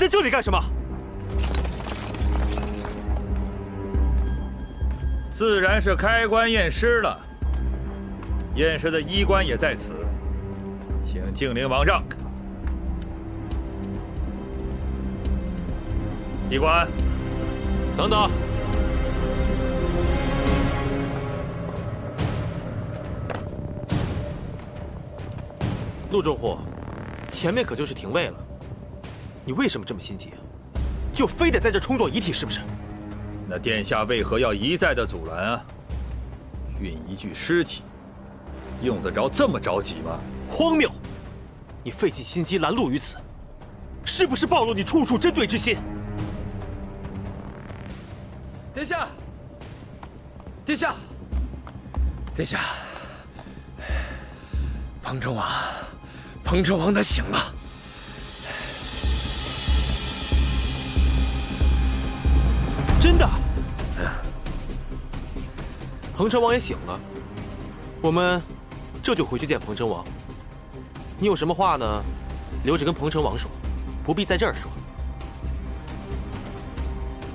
在这里干什么？自然是开棺验尸了。验尸的医官也在此，请静灵王让开。医官，等等。 陆仲户，前面可就是廷尉了，你为什么这么心急啊？就非得在这冲撞遗体是不是？那殿下为何要一再的阻拦啊？运一具尸体，用得着这么着急吗？荒谬！你费尽心机拦路于此，是不是暴露你处处针对之心？殿下，殿下，殿下，彭城王他醒了。真的？彭城王也醒了，我们这就回去见彭城王。你有什么话呢？留着跟彭城王说，不必在这儿说。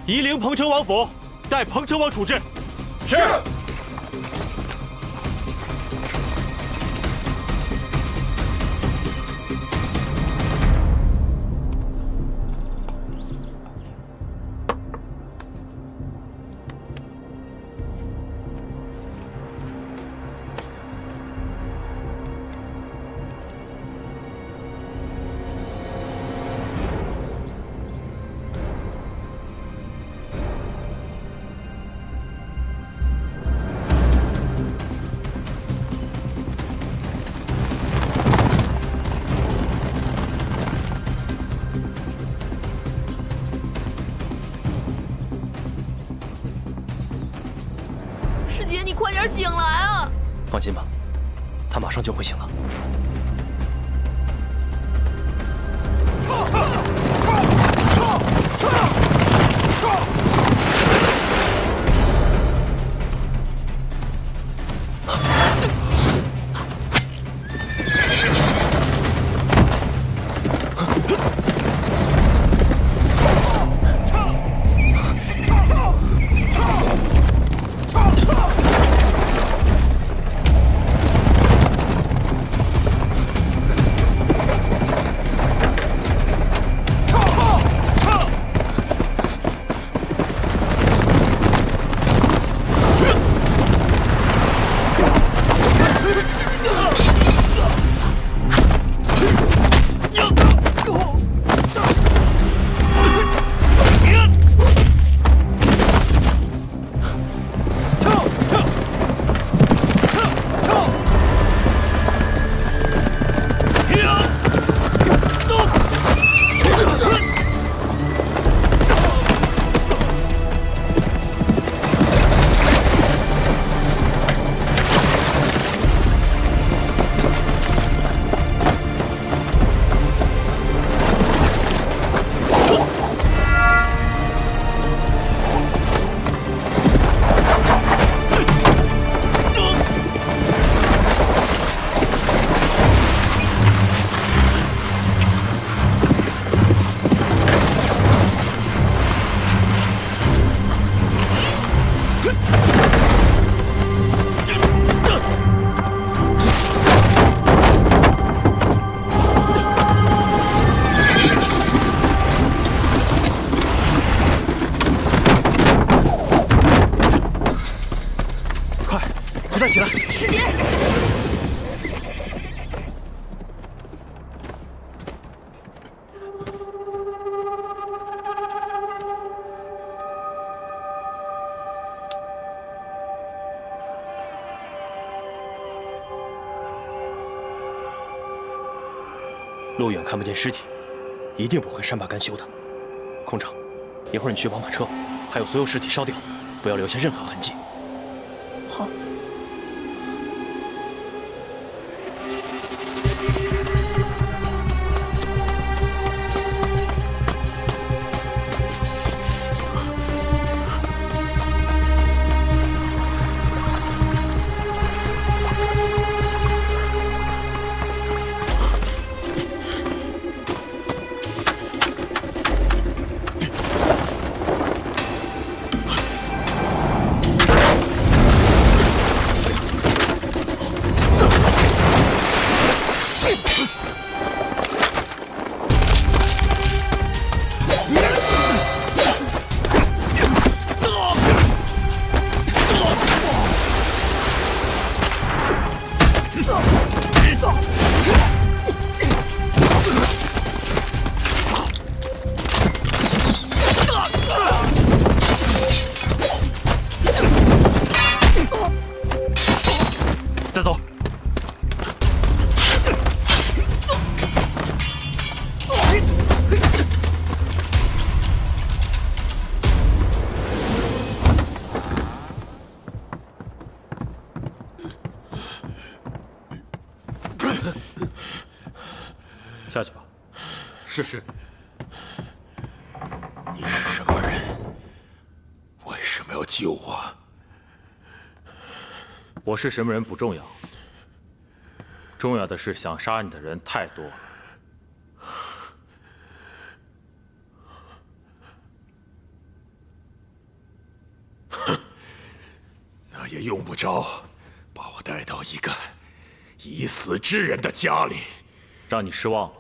夷陵彭城王府，待彭城王处置。是。师姐，你快点醒来啊！放心吧，他马上就会醒了。起来！师姐，路远看不见尸体，一定不会善罢甘休的。空城，一会儿你去绑马车，还有所有尸体烧掉，不要留下任何痕迹。好。是。你是什么人？为什么要救我？我是什么人不重要，重要的是想杀你的人太多了。那也用不着把我带到一个已死之人的家里。让你失望了，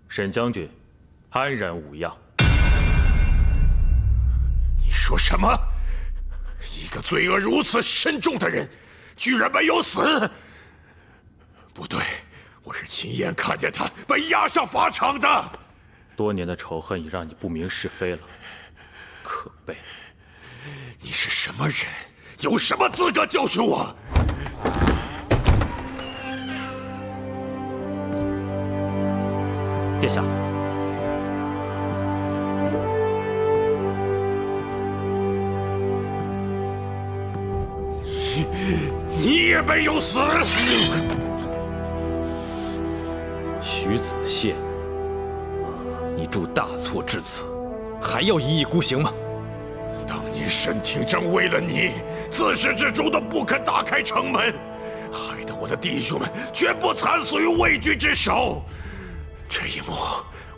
沈将军安然无恙。你说什么？一个罪恶如此深重的人，居然没有死？不对，我是亲眼看见他被押上法场的。多年的仇恨已让你不明是非了，可悲！你是什么人？有什么资格教训我？殿下，你也没有死。徐子谢，你铸大错至此，还要一意孤行吗？当年沈廷正为了你，自始至终都不肯打开城门，害得我的弟兄们全部惨死于魏军之手。这一幕，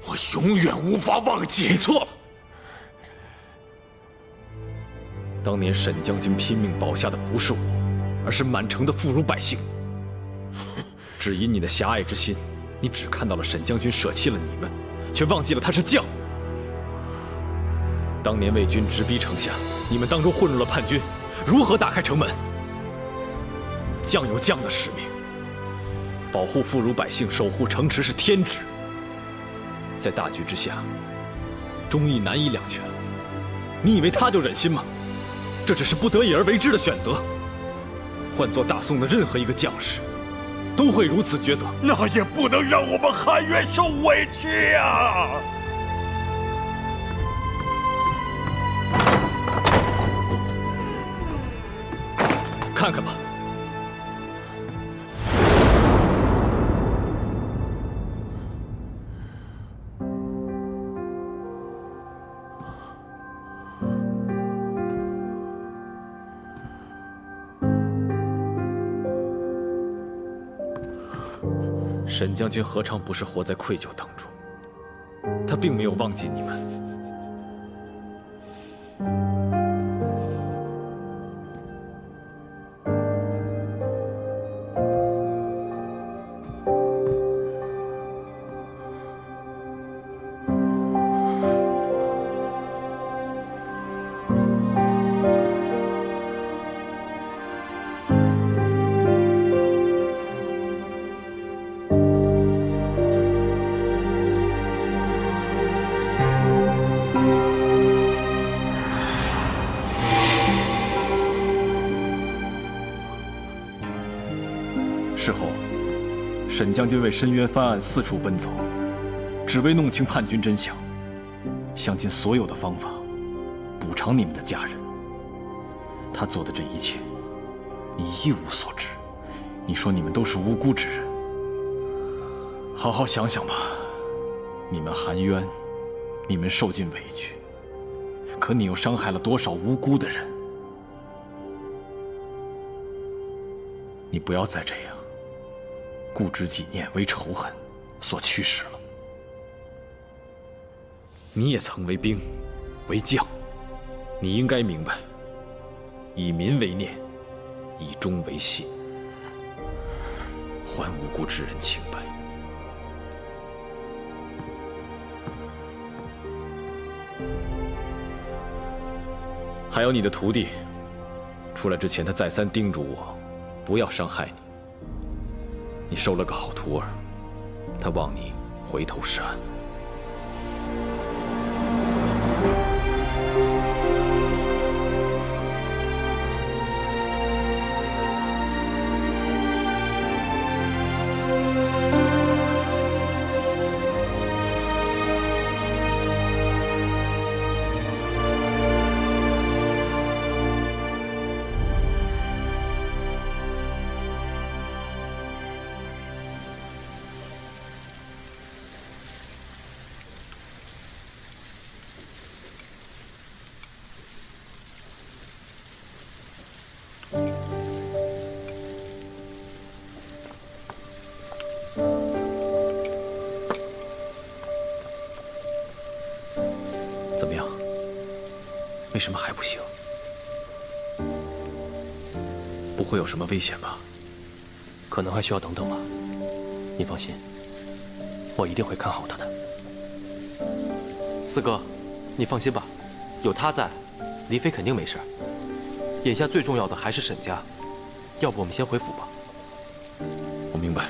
我永远无法忘记。你错了。当年沈将军拼命保下的不是我，而是满城的妇孺百姓。只因你的狭隘之心，你只看到了沈将军舍弃了你们，却忘记了他是将。当年魏军直逼城下，你们当中混入了叛军，如何打开城门？将有将的使命，保护妇孺百姓，守护城池是天职。在大局之下，忠义难以两全。你以为他就忍心吗？这只是不得已而为之的选择。换做大宋的任何一个将士，都会如此抉择。那也不能让我们汉渊受委屈呀！看看吧。沈将军何尝不是活在愧疚当中？他并没有忘记你们。事后，沈将军为申冤翻案四处奔走，只为弄清叛军真相，想尽所有的方法补偿你们的家人。他做的这一切，你一无所知。你说你们都是无辜之人，好好想想吧。你们含冤，你们受尽委屈，可你又伤害了多少无辜的人？你不要再这样。固执己念为仇恨所驱使了。你也曾为兵，为将，你应该明白，以民为念，以忠为信，还无辜之人清白。还有你的徒弟，出来之前，他再三叮嘱我，不要伤害你。你收了个好徒儿，他望你回头是岸。么样？为什么还不醒？不会有什么危险吧？可能还需要等等吧。你放心，我一定会看好他的。四哥，你放心吧，有他在，黎飞肯定没事。眼下最重要的还是沈家，要不我们先回府吧。我明白。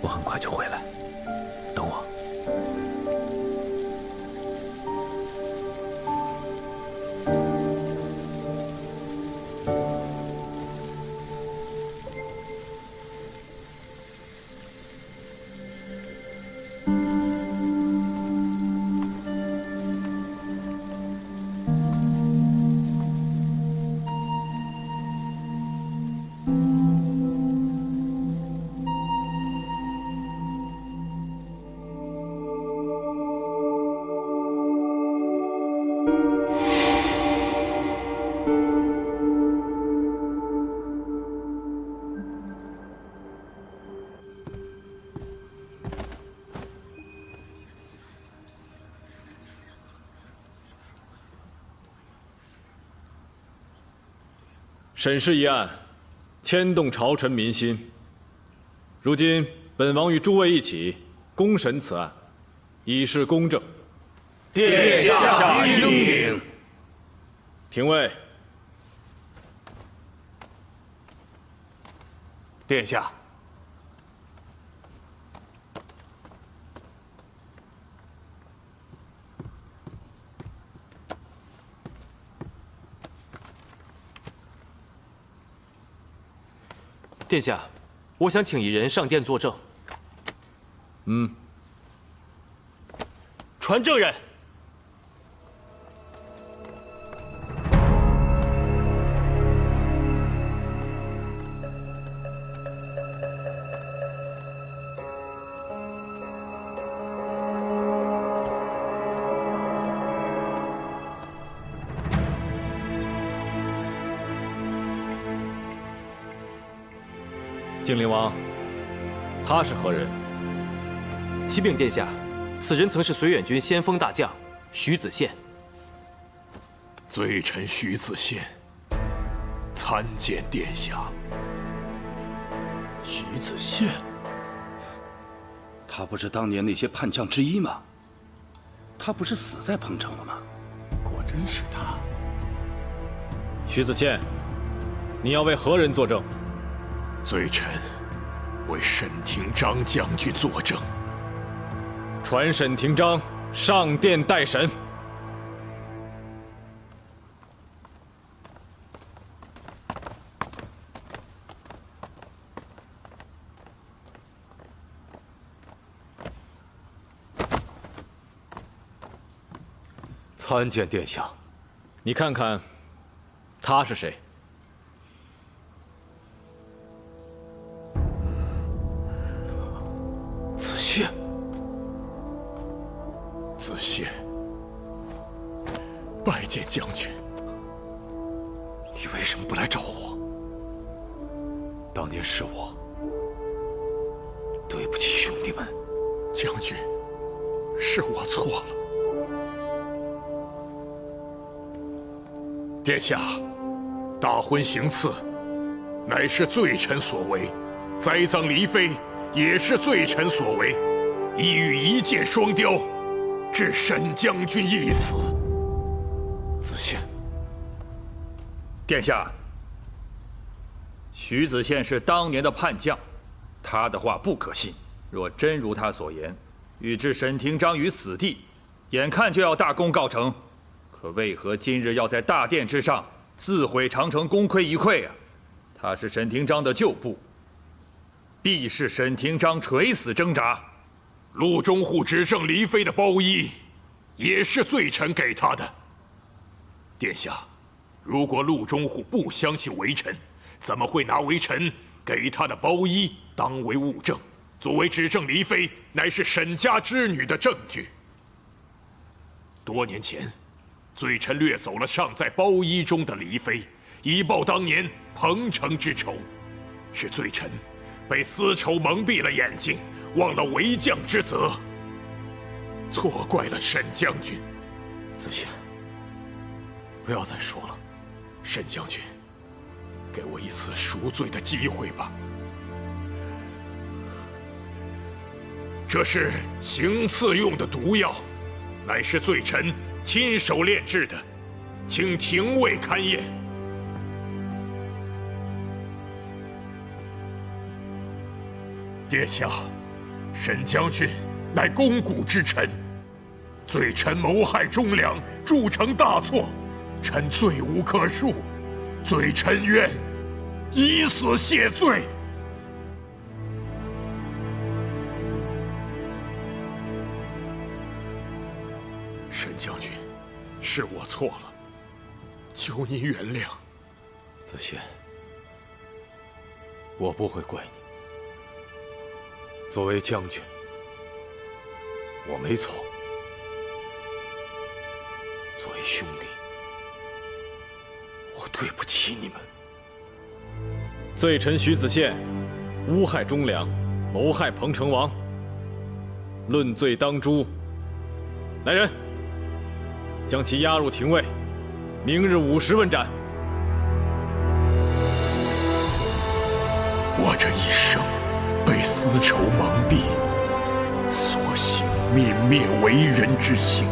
我很快就回来，等我。审视一案，牵动朝臣民心。如今本王与诸位一起公审此案，以示公正。殿下英明。廷尉，殿下，殿下，我想请一人上殿作证。传证人。靖灵王，他是何人？启禀殿下，此人曾是绥远军先锋大将徐子宪。罪臣徐子宪参见殿下。徐子宪，他不是当年那些叛将之一吗？他不是死在彭城了吗？果真是他。徐子宪，你要为何人作证？罪臣为沈廷章将军作证。传沈廷章上殿待审。参见殿下。你看看，他是谁？子宪，子宪，拜见将军。你为什么不来找我？当年是我，对不起兄弟们。将军，是我错了。殿下，大婚行刺，乃是罪臣所为；栽赃黎妃，也是罪臣所为。意欲一箭双雕，致沈将军一死。子宪，殿下，徐子宪是当年的叛将，他的话不可信。若真如他所言，欲置沈廷章于死地，眼看就要大功告成。可为何今日要在大殿之上自毁长城，功亏一篑啊？他是沈廷章的旧部，必是沈廷章垂死挣扎。陆中护指证黎妃的包衣，也是罪臣给他的。殿下，如果陆中护不相信微臣，怎么会拿微臣给他的包衣当为物证，作为指证黎妃乃是沈家之女的证据？多年前，罪臣掠走了尚在包衣中的黎妃，以报当年彭城之仇。是罪臣被私仇蒙蔽了眼睛，忘了为将之责，错怪了沈将军。子轩，不要再说了。沈将军，给我一次赎罪的机会吧。这是行刺用的毒药，乃是罪臣亲手炼制的，请廷尉勘验。殿下，沈将军乃肱骨之臣，罪臣谋害忠良，铸成大错，臣罪无可恕，罪臣愿以死谢罪。沈将军，是我错了，求您原谅。子轩，我不会怪你。作为将军，我没错。作为兄弟，我对不起你们。罪臣徐子宪诬害忠良，谋害彭城王，论罪当诛。来人，将其押入廷尉，明日午时问斩。我这一生被私仇蒙蔽，所行泯灭为人之行，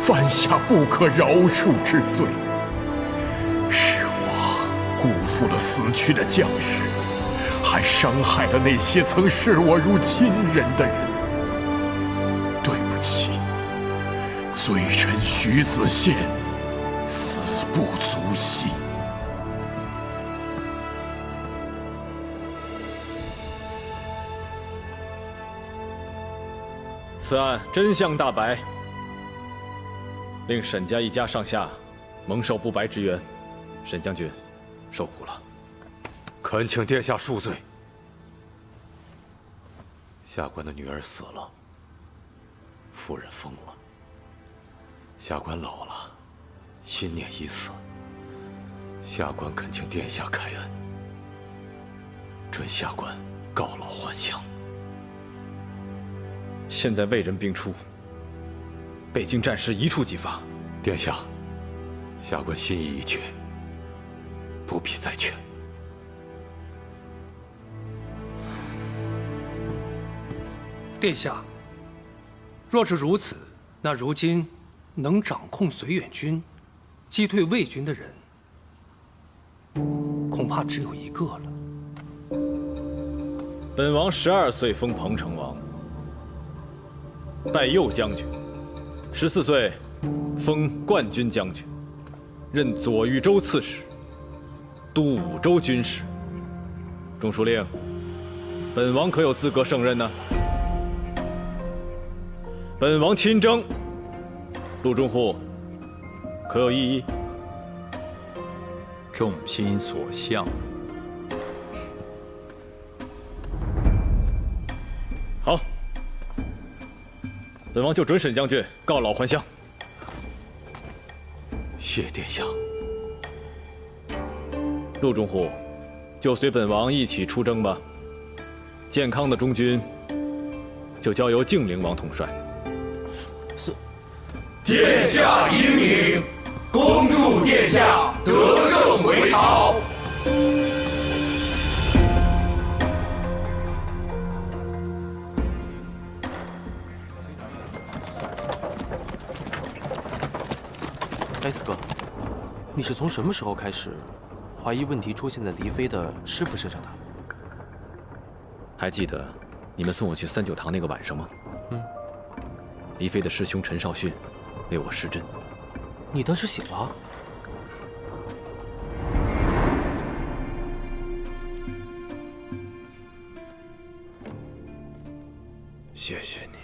犯下不可饶恕之罪。是我辜负了死去的将士，还伤害了那些曾视我如亲人的人。对不起，罪臣徐子宪死不足惜。此案真相大白，令沈家一家上下蒙受不白之冤，沈将军受苦了。恳请殿下恕罪。下官的女儿死了，夫人疯了，下官老了，心念已死。下官恳请殿下开恩，准下官告老还乡。现在魏人兵出，北京战事一触即发。殿下，下官心意已决，不必再劝。殿下，若是如此，那如今能掌控绥远军、击退魏军的人，恐怕只有一个了。本王12岁封彭城王，拜右将军；14岁封冠军将军，任左豫州刺史，督五州军事。中书令，本王可有资格胜任呢？本王亲征，陆中户可有异议？众心所向。好，本王就准沈将军告老还乡。谢殿下。陆中户，就随本王一起出征吧。健康的中军，就交由敬陵王统帅。是。殿下英明，恭祝殿下得胜回朝。哎，四哥，你是从什么时候开始怀疑问题出现在黎飞的师傅身上的？还记得你们送我去三九堂那个晚上吗？黎飞的师兄陈少训为我施针。你当时醒了？谢谢你。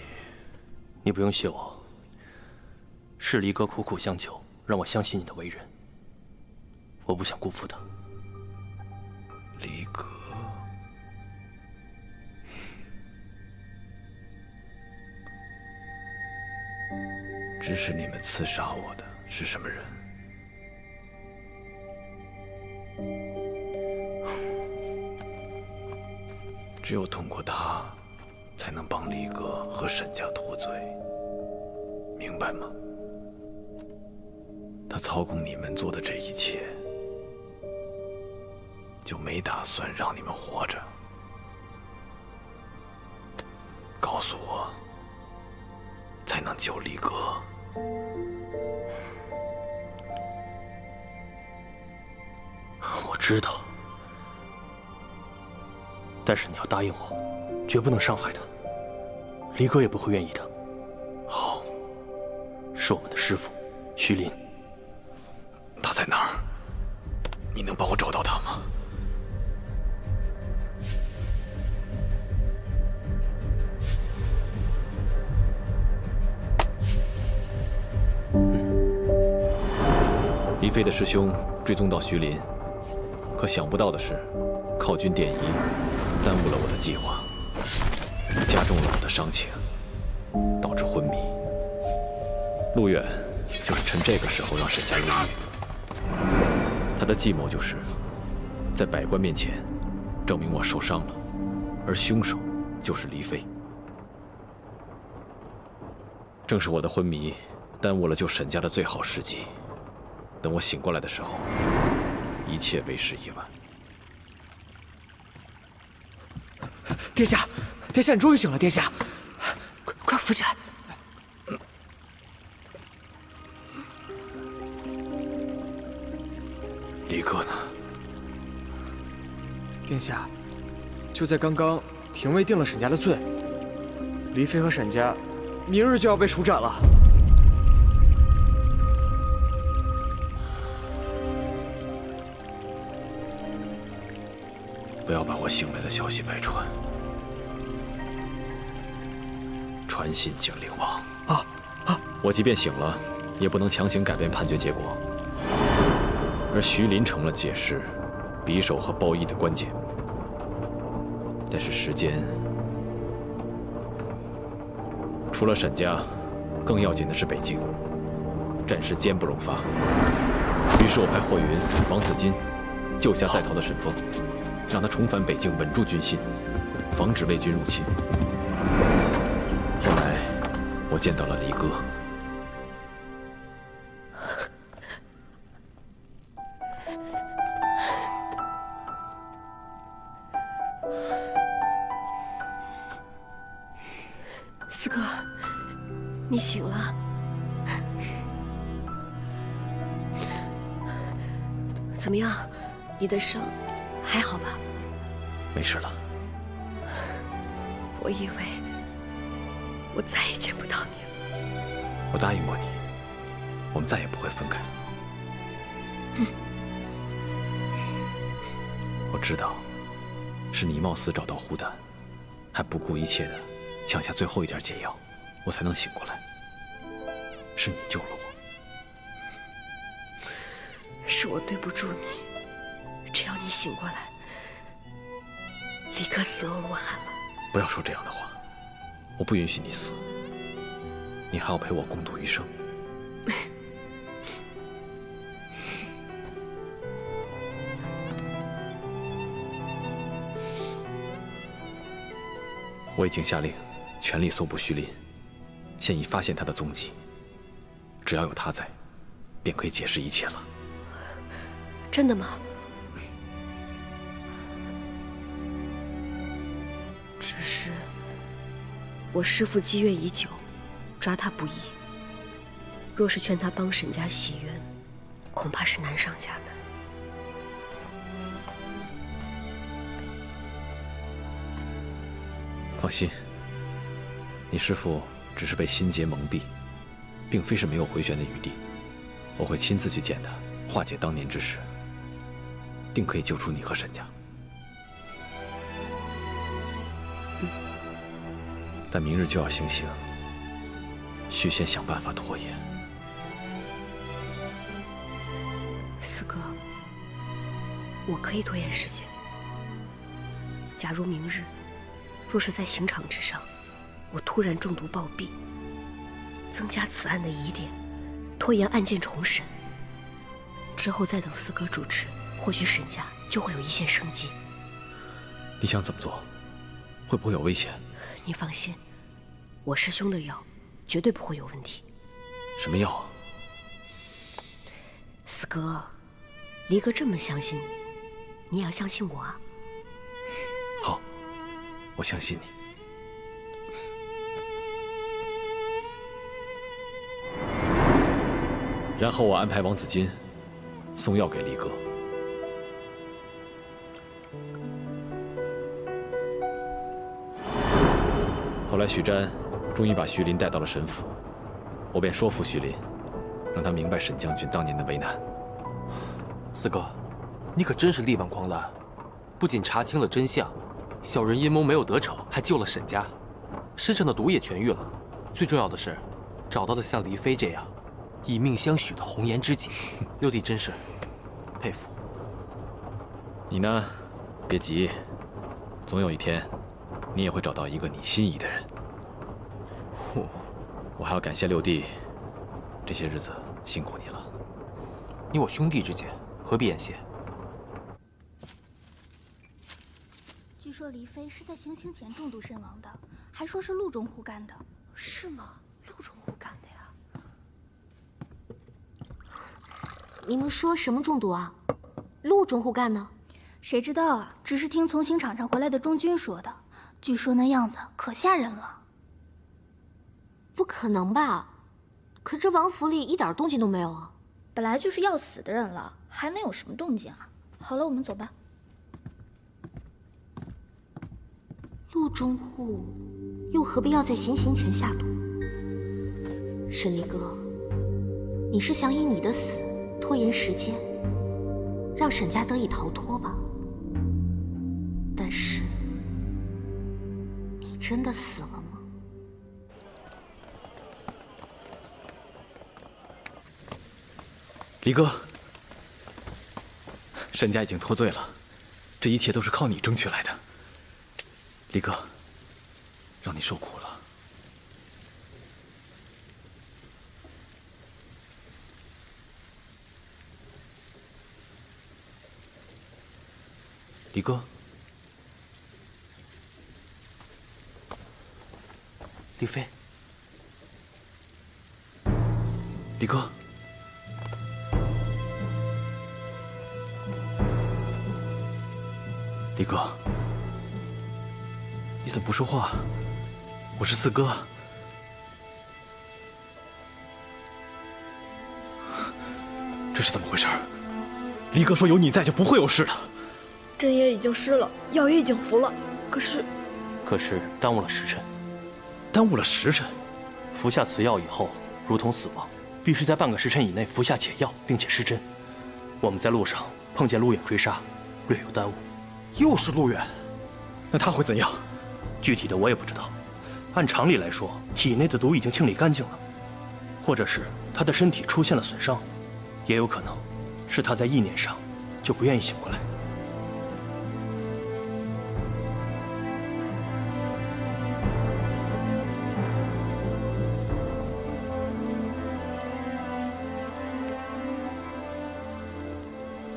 你不用谢我。是黎哥苦苦相求，让我相信你的为人。我不想辜负他。黎哥。指使你们刺杀我的是什么人？只有通过他，才能帮离哥和沈家脱罪，明白吗？他操控你们做的这一切，就没打算让你们活着。告诉我，才能救离哥。我知道，但是你要答应我，绝不能伤害他。离哥也不会愿意的。好，是我们的师傅，徐林。他在哪儿？你能帮我找到他吗？黎飞的师兄追踪到徐林，可想不到的是，靠军电移耽误了我的计划，加重了我的伤情，导致昏迷。陆远就是趁这个时候让沈家入狱。他的计谋就是在百官面前证明我受伤了，而凶手就是黎飞。正是我的昏迷耽误了救沈家的最好时机。等我醒过来的时候，一切为时已晚。殿下，殿下，你终于醒了！殿下，快扶起来！离哥呢？殿下，就在刚刚，廷尉定了沈家的罪，黎飞和沈家明日就要被处斩了。不要把我醒来的消息外传，传信景灵王。我即便醒了，也不能强行改变判决结果。而徐林成了解释匕首和褒义的关键。但是时间，除了沈家，更要紧的是北京，战事坚不容发。于是我派霍云、王子金救下在逃的沈峰。让他重返北京，稳住军心，防止魏军入侵。后来，我见到了离哥。四哥，你醒了。怎么样？你的伤还好吧？没事了。我以为我再也见不到你了。我答应过你，我们再也不会分开了。我知道，是你冒死找到胡丹，还不顾一切的抢下最后一点解药，我才能醒过来。是你救了我。是我对不住你，只要你醒过来，离哥死而无憾了。不要说这样的话，我不允许你死，你还要陪我共度余生。我已经下令，全力搜捕徐林，现已发现他的踪迹。只要有他在，便可以解释一切了。真的吗？只是我师父积怨已久，抓他不易。若是劝他帮沈家洗冤，恐怕是难上加难。放心，你师父只是被心结蒙蔽，并非是没有回旋的余地。我会亲自去见他，化解当年之事，定可以救出你和沈家。但明日就要行刑，需先想办法拖延。四哥，我可以拖延时间。假如明日若是在刑场之上，我突然中毒暴毙，增加此案的疑点，拖延案件重审，之后再等四哥主持，或许沈家就会有一线生机。你想怎么做？会不会有危险？你放心，我师兄的药绝对不会有问题。什么药？四哥，离哥这么相信你，你也要相信我啊。好，我相信你。然后我安排王子金送药给离哥。后来许瞻终于把徐林带到了沈府，我便说服徐林，让他明白沈将军当年的为难。四哥，你可真是力挽狂澜，不仅查清了真相，小人阴谋没有得逞，还救了沈家，身上的毒也痊愈了。最重要的是，找到了像黎妃这样以命相许的红颜知己。六弟真是佩服。你呢，别急，总有一天，你也会找到一个你心仪的人。我还要感谢六弟，这些日子辛苦你了。你我兄弟之间，何必言谢？据说黎妃是在行刑前中毒身亡的，还说是陆中护干的。是吗？陆中护干的呀？你们说什么中毒啊？陆中护干呢？谁知道啊？只是听从刑场上回来的中军说的，据说那样子可吓人了。不可能吧？可这王府里一点动静都没有啊！本来就是要死的人了，还能有什么动静啊？好了，我们走吧。陆中护又何必要在行刑前下毒？沈离哥，你是想以你的死拖延时间，让沈家得以逃脱吧？但是，你真的死了吗？离哥，沈家已经脱罪了，这一切都是靠你争取来的。离哥，让你受苦了。离哥，丽妃，离哥。离哥，你怎么不说话？我是四哥。这是怎么回事？离哥说有你在就不会有事了。针也已经湿了，药也已经服了，可是耽误了时辰。耽误了时辰？服下此药以后，如同死亡，必须在半个时辰以内服下解药，并且施针。我们在路上碰见陆远追杀，略有耽误。又是陆远，那他会怎样？具体的我也不知道。按常理来说，体内的毒已经清理干净了，或者是他的身体出现了损伤，也有可能是他在意念上就不愿意醒过来。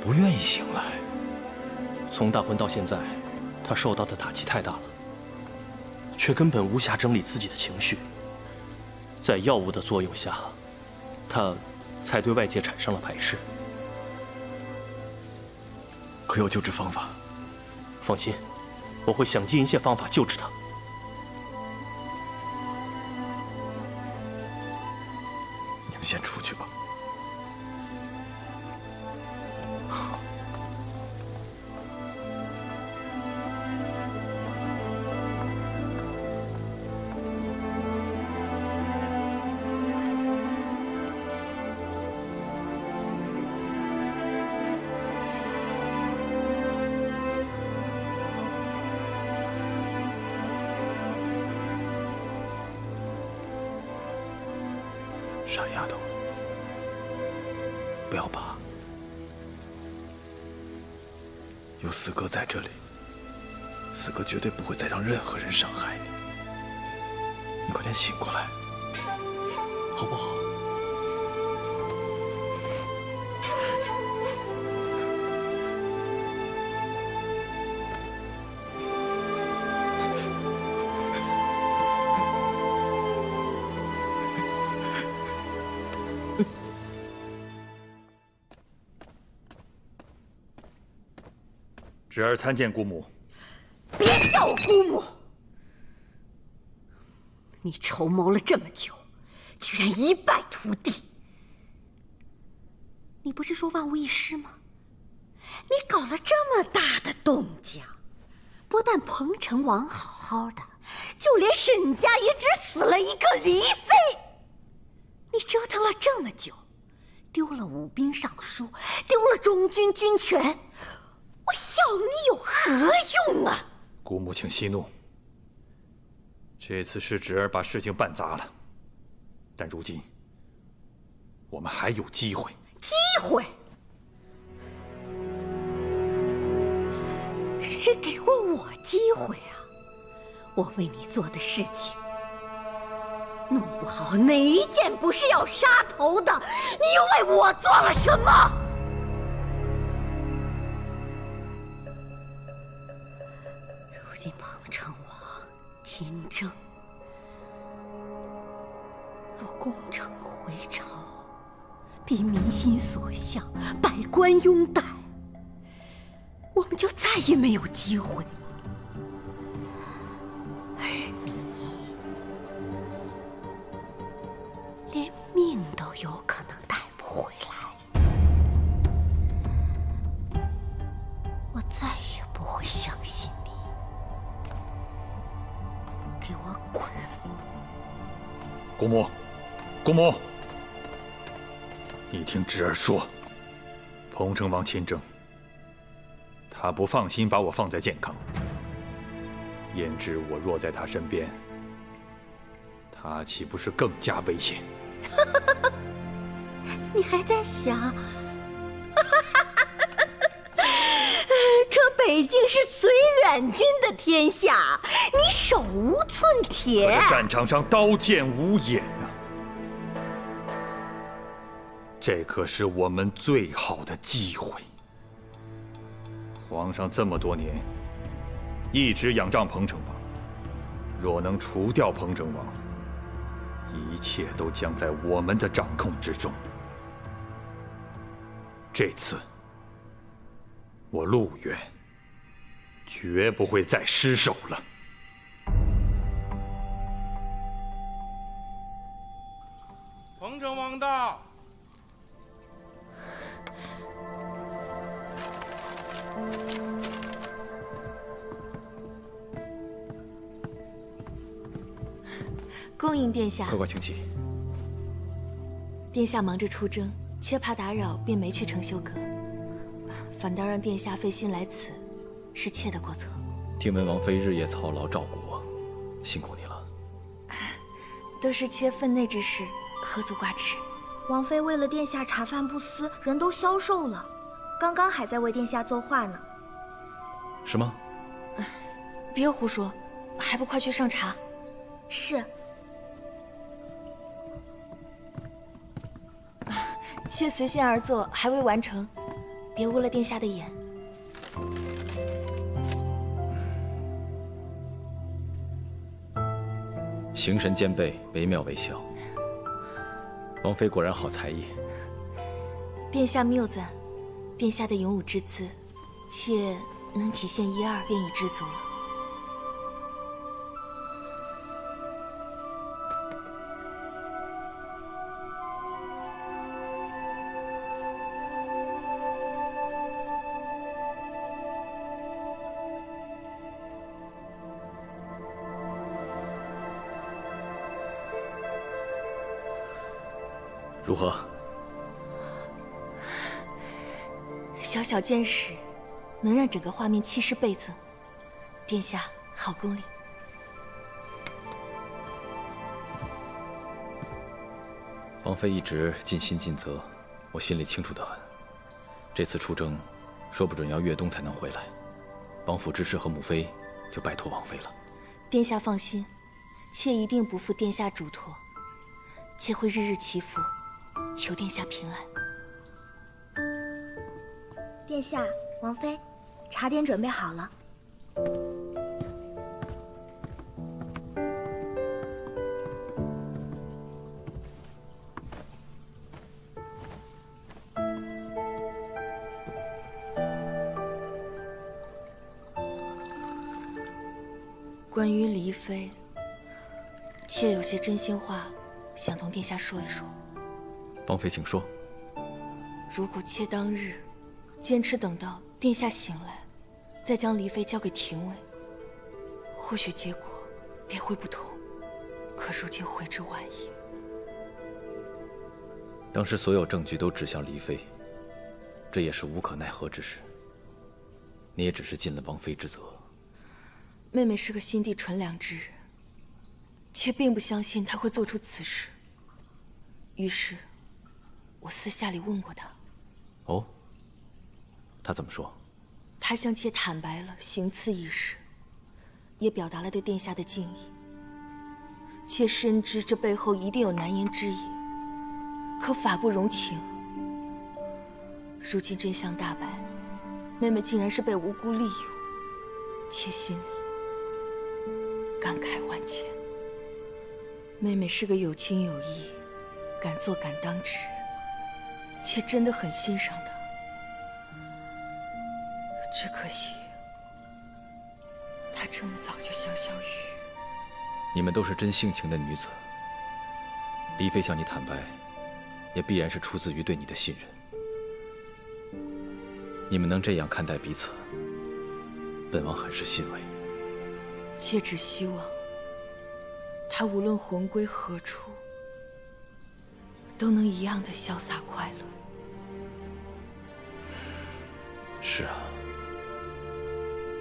不愿意醒来。从大婚到现在，他受到的打击太大了，却根本无暇整理自己的情绪。在药物的作用下，他才对外界产生了排斥。可有救治方法？放心，我会想尽一切方法救治他。你们先出去吧。傻丫头，不要怕，有四哥在这里，四哥绝对不会再让任何人伤害你。你快点醒过来，好不好？侄儿参见姑母。别叫我姑母！你筹谋了这么久，居然一败涂地。你不是说万无一失吗？你搞了这么大的动静，不但彭城王好好的，就连沈家也只死了一个黎妃。你折腾了这么久，丢了武兵尚书，丢了中军军权，我要你有何用啊？姑母，请息怒。这次是侄儿把事情办砸了，但如今我们还有机会。机会？谁给过我机会啊？我为你做的事情，弄不好哪一件不是要杀头的？你又为我做了什么？如今彭城王亲征，若攻城回朝，必民心所向，百官拥戴，我们就再也没有机会。而你连命都有可能带不回来，我再也不会相信你。给我滚！姑母，姑母，你听侄儿说，彭城王亲征，他不放心把我放在健康，焉知我若在他身边，他岂不是更加危险？你还在想？可北京是绥远军的天下，你手无寸铁。可这战场上刀剑无眼啊！这可是我们最好的机会。皇上这么多年一直仰仗彭城王，若能除掉彭城王，一切都将在我们的掌控之中。这次我陆远绝不会再失手了。彭城王到。恭迎殿下。快快请起。殿下忙着出征，切怕打扰，便没去承修阁，反倒让殿下费心来此，是妾的过错。听闻王妃日夜操劳照顾我，辛苦你了。都是妾分内之事，何足挂齿。王妃为了殿下茶饭不思，人都消瘦了，刚刚还在为殿下作画呢。是吗？别胡说，还不快去上茶？是。妾随心而作，还未完成，别误了殿下的眼。形神兼备，惟妙惟肖。王妃果然好才艺。殿下谬赞，殿下的勇武之姿，妾能体现一二便已知足了。如何？小小见识，能让整个画面气势倍增。殿下好功力。王妃一直尽心尽责，我心里清楚得很。这次出征，说不准要越冬才能回来，王府之事和母妃就拜托王妃了。殿下放心，妾一定不负殿下嘱托，妾会日日祈福，求殿下平安。殿下，王妃，茶点准备好了。关于黎妃，妾有些真心话，想同殿下说一说。王妃，请说。如果妾当日坚持等到殿下醒来，再将黎妃交给廷尉，或许结果便会不同。可如今悔之晚矣。当时所有证据都指向黎妃，这也是无可奈何之事。你也只是尽了王妃之责。妹妹是个心地纯良之人，妾并不相信她会做出此事。于是，我私下里问过她。哦，她怎么说？她向妾坦白了行刺一事，也表达了对殿下的敬意。妾深知这背后一定有难言之隐，可法不容情。如今真相大白，妹妹竟然是被无辜利用，妾心里感慨万千。妹妹是个有情有义、敢做敢当之人，妾真的很欣赏她。只可惜，她这么早就香消玉殒。你们都是真性情的女子，黎妃向你坦白，也必然是出自于对你的信任。你们能这样看待彼此，本王很是欣慰。妾只希望，她无论魂归何处，都能一样的潇洒快乐。是啊，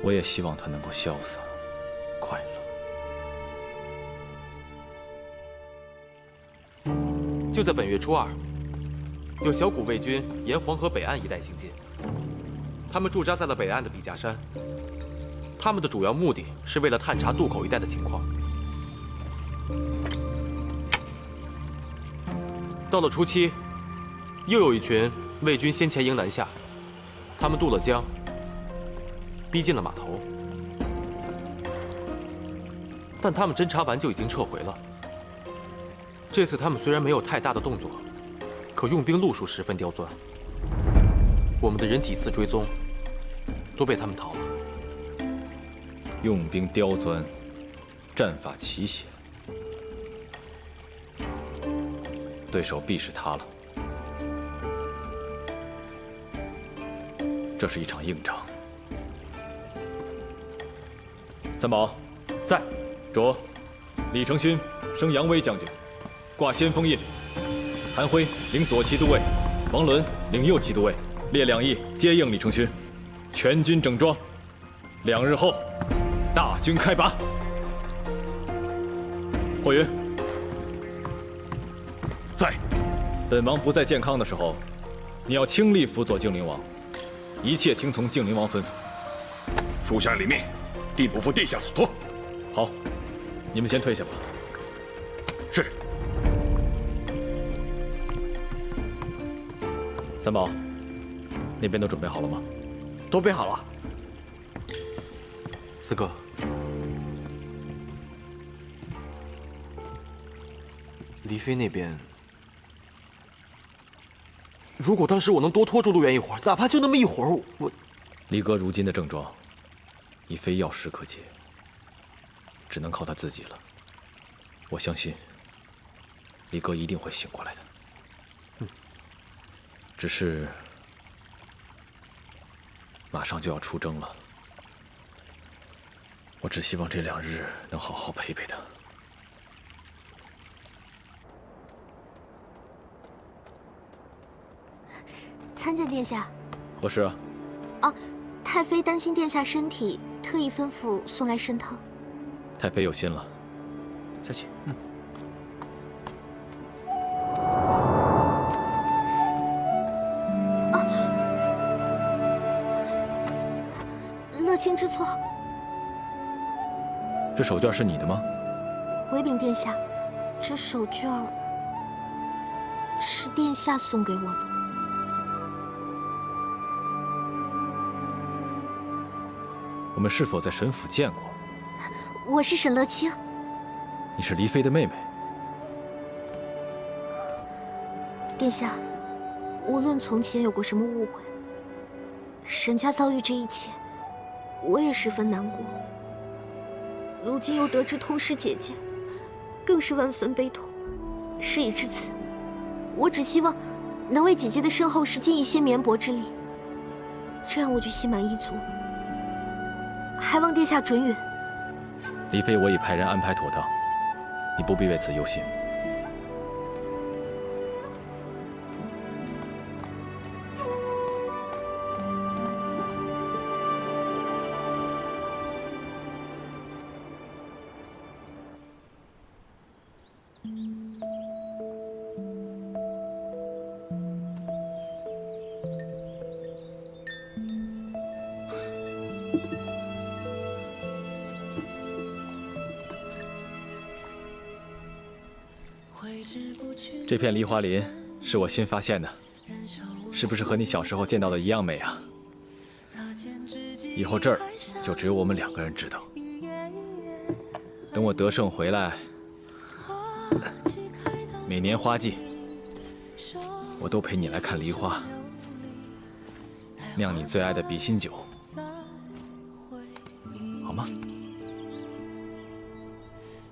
我也希望她能够潇洒快乐。就在本月初2，有小股魏军沿黄河北岸一带行进，他们驻扎在了北岸的笔架山。他们的主要目的是为了探查渡口一带的情况。到了初7，又有一群魏军先前营南下，他们渡了江，逼近了码头，但他们侦查完就已经撤回了。这次他们虽然没有太大的动作，可用兵路数十分刁钻。我们的人几次追踪，都被他们逃了。用兵刁钻，战法奇险，对手必是他了。这是一场硬仗。三宝，在。着，李承勋升扬威将军，挂先锋印。韩辉领左骑都尉，王伦领右骑都尉，列两翼接应李承勋。全军整装，2日后大军开拔。霍云，在。本王不在健康的时候，你要倾力辅佐靖灵王，一切听从靖灵王吩咐。属下领命，定不负殿下所托。好，你们先退下吧。是。三宝，那边都准备好了吗？都备好了。四哥，黎妃那边，如果当时我能多拖住陆源一会儿，哪怕就那么一会儿，我……离哥如今的症状，已非药石可解，只能靠他自己了。我相信，离哥一定会醒过来的。只是马上就要出征了，我只希望这2日能好好陪陪他。参见殿下。何事啊？哦，太妃担心殿下身体，特意吩咐送来参汤。太妃有心了。下去。乐清知错。这手绢是你的吗？回禀殿下，这手绢是殿下送给我的。我们是否在沈府见过？我是沈乐清。你是黎妃的妹妹。殿下，无论从前有过什么误会，沈家遭遇这一切，我也十分难过。如今又得知痛失姐姐，更是万分悲痛。事已至此，我只希望能为姐姐的身后使尽一些绵薄之力，这样我就心满意足。还望殿下准允。黎妃，我已派人安排妥当，你不必为此忧心。这片梨花林是我新发现的，是不是和你小时候见到的一样美啊？以后这儿就只有我们2个人知道。等我得胜回来，每年花季，我都陪你来看梨花，酿你最爱的比心酒，好吗？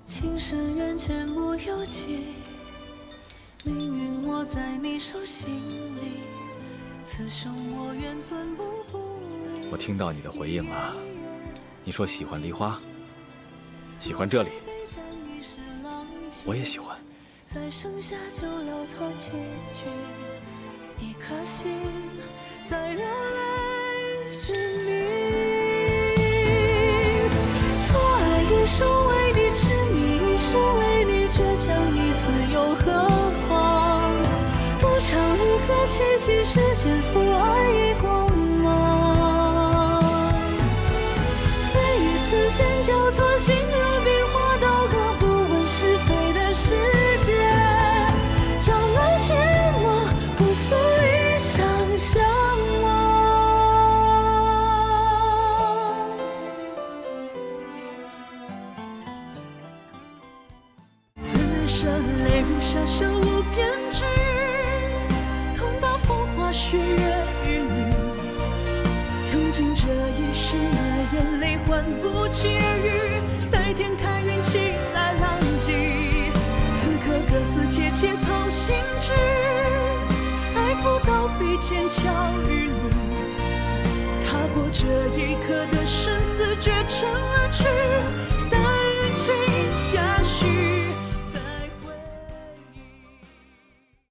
情深缘浅不由己，命运握在你手心里，此生我愿寸步不离。我听到你的回应了，你说喜欢梨花，喜欢这里，我也喜欢。在盛夏就潦草结局，一颗心在热泪之谜。错爱一生为你痴迷，一生为你倔强，你自又何妨？不常离合奇迹，世间负爱已光芒。非一次间交错，心如冰花刀割，不问是非的世界。江南阡陌，不诉一生相望。此生泪如沙舍无边际，痛到风花雪月与你，用尽这一生的眼泪换不